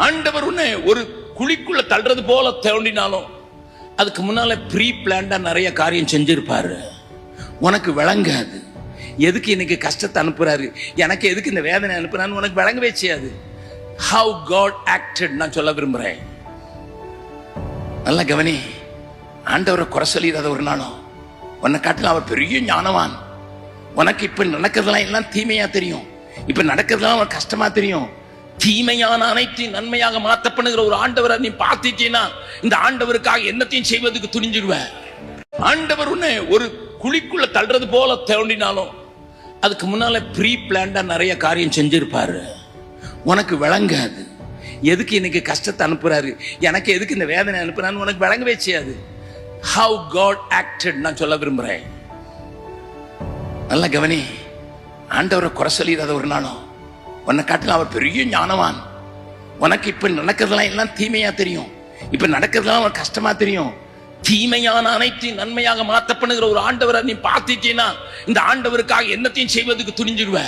ஆண்டவர் உன்னை ஒரு குழிக்குள்ள தள்ளுறது போல தோண்டினாலும் அதுக்கு முன்னால ப்ரீ பிளான்டா நிறைய காரியம் செஞ்சிருப்பாரு. உனக்கு விளங்காது. எதுக்கு இன்னைக்கு கஷ்டத்தை அனுப்புறாரு, எனக்கு எதுக்கு இந்த வேதனை அனுப்புறான்னு உனக்கு விளங்கவே செய்யாது. How God acted நான் சொல்ல விரும்புறேன். நல்லா கவனி. ஆண்டவரை குறை சொல்லிடாத ஒரு நாளும். உன்னை காட்டில அவர் பெரிய ஞானவான். உனக்கு இப்ப நடக்கிறதெல்லாம் எல்லாம் தீமையா தெரியும், இப்ப நடக்கிறதெல்லாம் அவன் கஷ்டமா தெரியும். தீமையான அனைத்தையும் நன்மையாக மாற்றப்படுகிற ஒரு ஆண்டவரை நீ பார்த்துட்டீன்னா இந்த ஆண்டவருக்காக என்னத்தையும் செய்வதற்கு துணிஞ்சிருவ. ஆண்டவர் உன்னை ஒரு குழிக்குள்ள தள்ளுறது போல தோண்டினாலும் அதுக்கு முன்னால ப்ரீ பிளான்டா நிறைய காரியம் செஞ்சிருப்பாரு. உனக்கு விளங்காது. எதுக்கு இன்னைக்கு கஷ்டத்தை அனுப்புறாரு, எனக்கு எதுக்கு இந்த வேதனை அனுப்புறான்னு உனக்கு விளங்கவே செய்யாது. How God acted நான் சொல்ல விரும்புறேன். நல்லா கவனி. ஆண்டவரை குறை சொல்லிடாத ஒரு நாளும். உன்னை காட்டில அவர் பெரிய ஞானவான். உனக்கு இப்ப நடக்கிறதெல்லாம் எல்லாம் தீமையா தெரியும், இப்ப நடக்கிறதெல்லாம் அவன் கஷ்டமா தெரியும். தீமையான அனைத்தையும் நன்மையாக மாற்றப்படுகிற ஒரு ஆண்டவரை நீ பார்த்துட்டீன்னா இந்த ஆண்டவருக்காக என்னத்தையும் செய்வதற்கு துணிஞ்சிருவ.